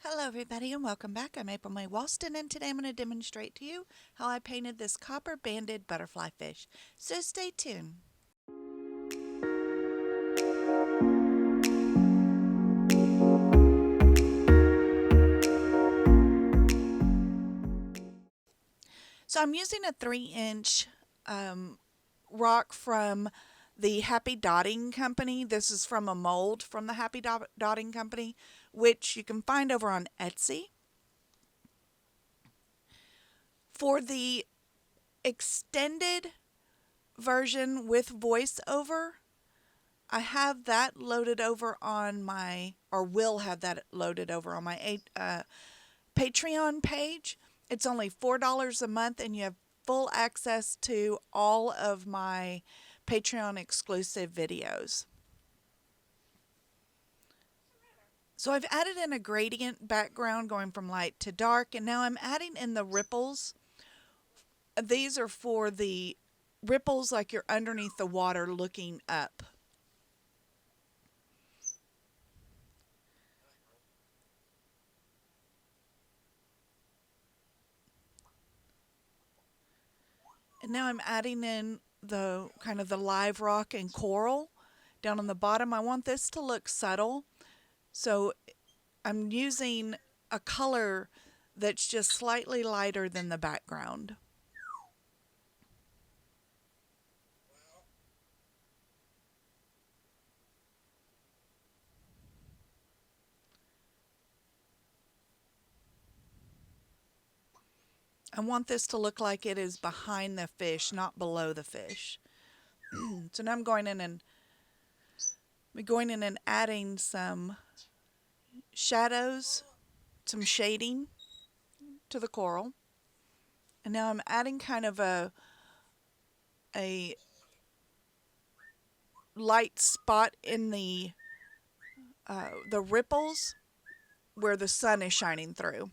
Hello everybody and welcome back. I'm April May Walston and today I'm going to demonstrate to you how I painted this copper banded butterfly fish. So stay tuned. So I'm using a 3-inch rock from the Happy Dotting Company. This is from a mold from the Happy Dotting Company, which you can find over on Etsy. For the extended version with voiceover, I have that loaded over on my, or will have that loaded over on my Patreon page. It's only $4 a month, and you have full access to all of my Patreon exclusive videos. So I've added in a gradient background going from light to dark, and now I'm adding in the ripples. These are for the ripples like you're underneath the water looking up. And now I'm adding in the kind of the live rock and coral down on the bottom. I want this to look subtle, so I'm using a color that's just slightly lighter than the background. I want this to look like it is behind the fish, not below the fish. So now I'm going in and adding some shadows, some shading to the coral. And now I'm adding kind of a light spot in the ripples where the sun is shining through.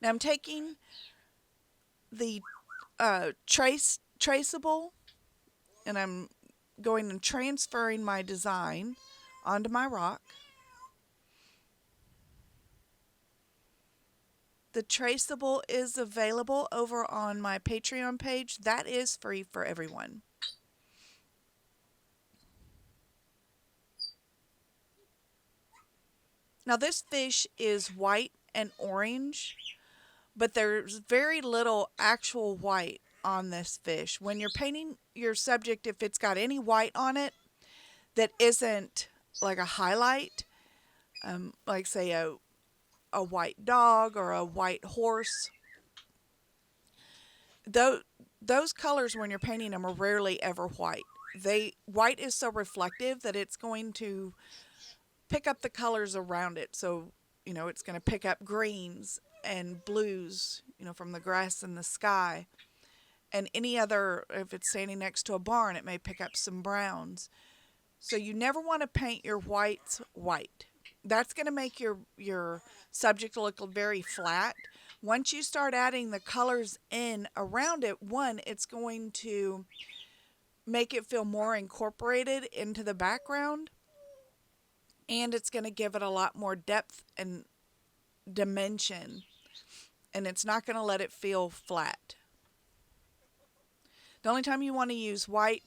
Now I'm taking the traceable and I'm going and transferring my design onto my rock. The traceable is available over on my Patreon page. That is free for everyone. Now this fish is white and orange, but there's very little actual white on this fish. When you're painting your subject, if it's got any white on it that isn't like a highlight, like say a white dog or a white horse, those colors when you're painting them are rarely ever white. White is so reflective that it's going to pick up the colors around it. So, it's going to pick up greens and blues, from the grass and the sky. And any other, if it's standing next to a barn, it may pick up some browns. So you never want to paint your whites white. That's going to make your subject look very flat. Once you start adding the colors in around it, one, it's going to make it feel more incorporated into the background, and it's going to give it a lot more depth and dimension, and it's not going to let it feel flat. The only time you want to use white,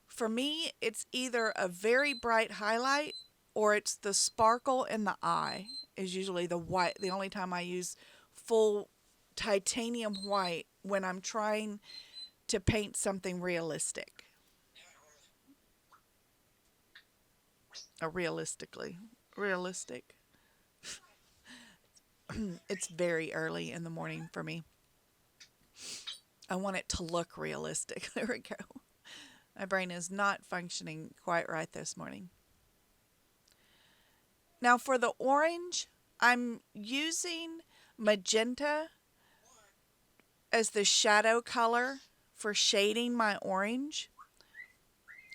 for me, it's either a very bright highlight or it's the sparkle in the eye is usually the white. The only time I use full titanium white when I'm trying to paint something realistic. Or realistic. It's very early in the morning for me. I want it to look realistic. There we go. My brain is not functioning quite right this morning. Now for the orange, I'm using magenta as the shadow color for shading my orange,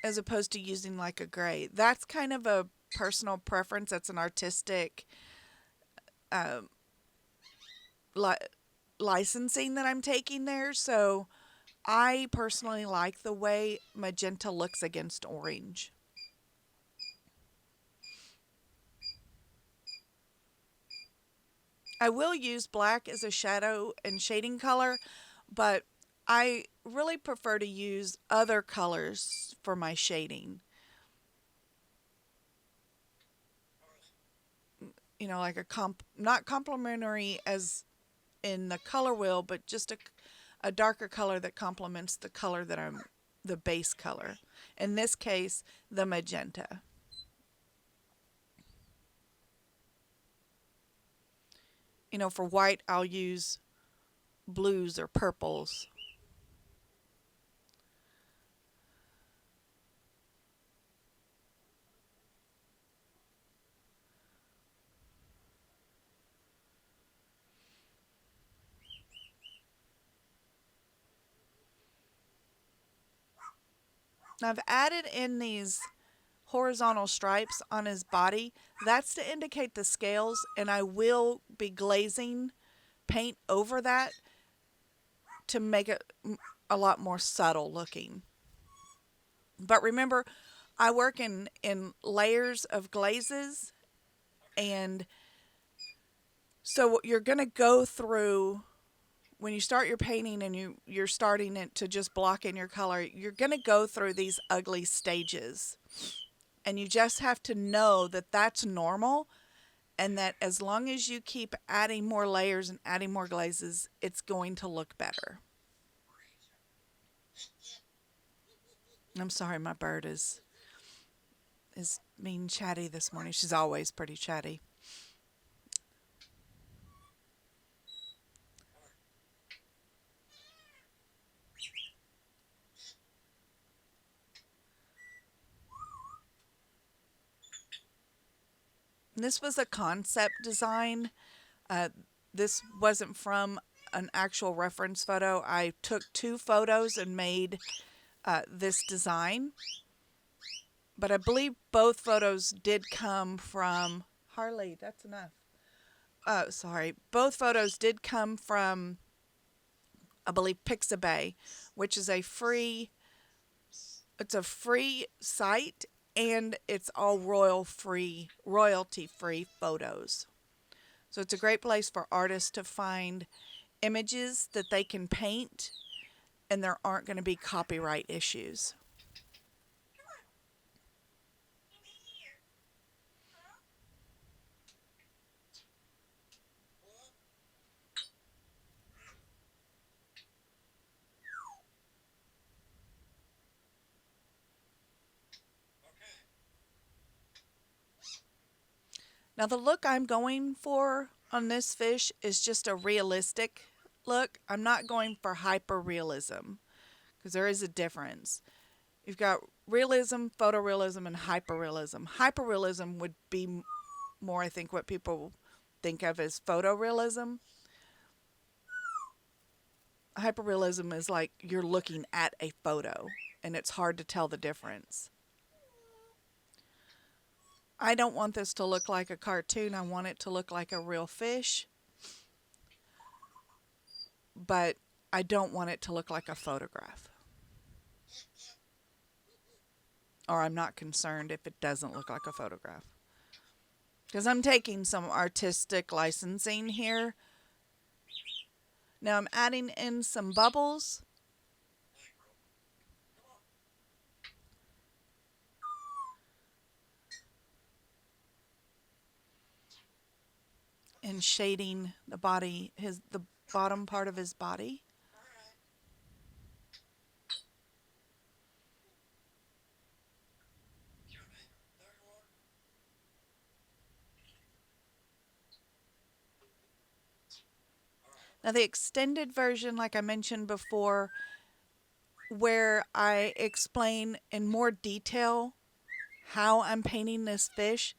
as opposed to using like a gray. That's kind of a personal preference. That's an artistic li- licensing that I'm taking there. So I personally like the way magenta looks against orange. I will use black as a shadow and shading color, but I really prefer to use other colors for my shading. You know, like not complementary as in the color wheel, but just a darker color that complements the color that the base color. In this case, the magenta. You know, for white, I'll use blues or purples. I've added in these horizontal stripes on his body. That's to indicate the scales, and I will be glazing paint over that to make it a lot more subtle looking. But remember, I work in layers of glazes, and so you're going to go through when you start your painting and you're starting it to just block in your color, you're going to go through these ugly stages. And you just have to know that that's normal, and that as long as you keep adding more layers and adding more glazes, it's going to look better. I'm sorry, my bird is being chatty this morning. She's always pretty chatty. This was a concept design. Uh, this wasn't from an actual reference photo. I took two photos and made this design. But I believe both photos did come from Harley. That's enough. Sorry. Both photos did come from, I believe, Pixabay, which is it's a free site, and it's all royalty free photos. So it's a great place for artists to find images that they can paint, and there aren't going to be copyright issues. Now, the look I'm going for on this fish is just a realistic look. I'm not going for hyper realism because there is a difference. You've got realism, photorealism, and hyperrealism. Hyperrealism would be more, I think, what people think of as photorealism. Hyperrealism is like you're looking at a photo and it's hard to tell the difference. I don't want this to look like a cartoon. I want it to look like a real fish, but I don't want it to look like a photograph. Or I'm not concerned if it doesn't look like a photograph. Because I'm taking some artistic licensing here. Now I'm adding in some bubbles. And shading the bottom part of his body. Now the extended version, like I mentioned before, where I explain in more detail how I'm painting this fish,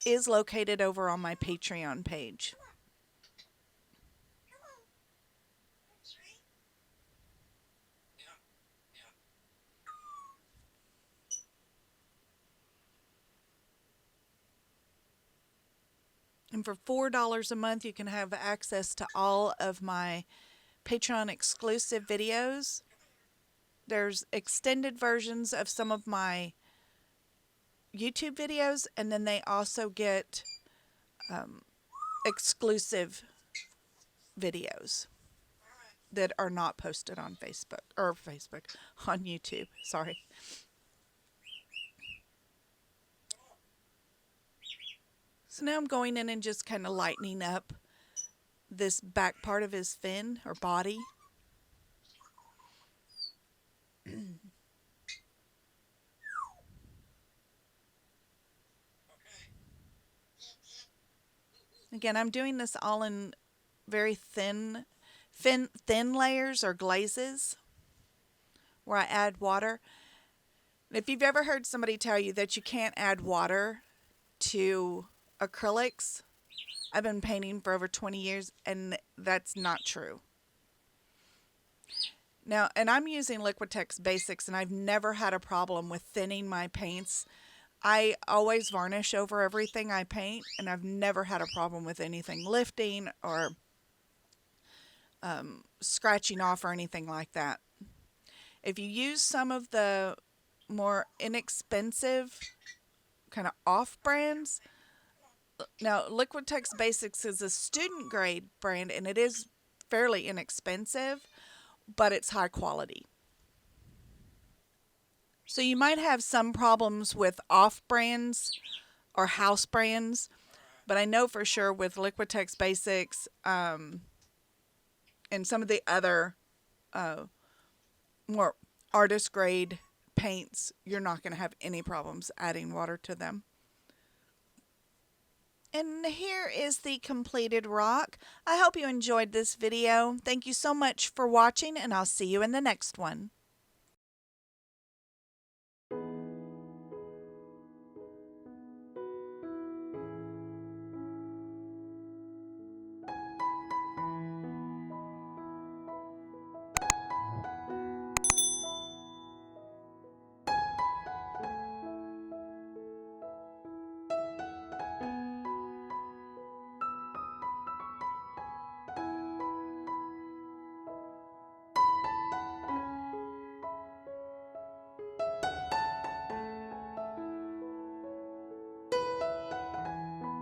is located over on my Patreon page. And for $4 a month, you can have access to all of my Patreon exclusive videos. There's extended versions of some of my YouTube videos, and then they also get exclusive videos that are not posted on Facebook, on YouTube. Sorry. So now I'm going in and just kind of lightening up this back part of his fin or body. Again, I'm doing this all in very thin layers or glazes where I add water. If you've ever heard somebody tell you that you can't add water to acrylics, I've been painting for over 20 years and that's not true. Now, and I'm using Liquitex Basics and I've never had a problem with thinning my paints. I always varnish over everything I paint and I've never had a problem with anything lifting or scratching off or anything like that. If you use some of the more inexpensive kind of off brands, now Liquitex Basics is a student grade brand and it is fairly inexpensive, but it's high quality. So you might have some problems with off brands or house brands, but I know for sure with Liquitex Basics and some of the other more artist grade paints, you're not going to have any problems adding water to them. And here is the completed rock. I hope you enjoyed this video. Thank you so much for watching, and I'll see you in the next one.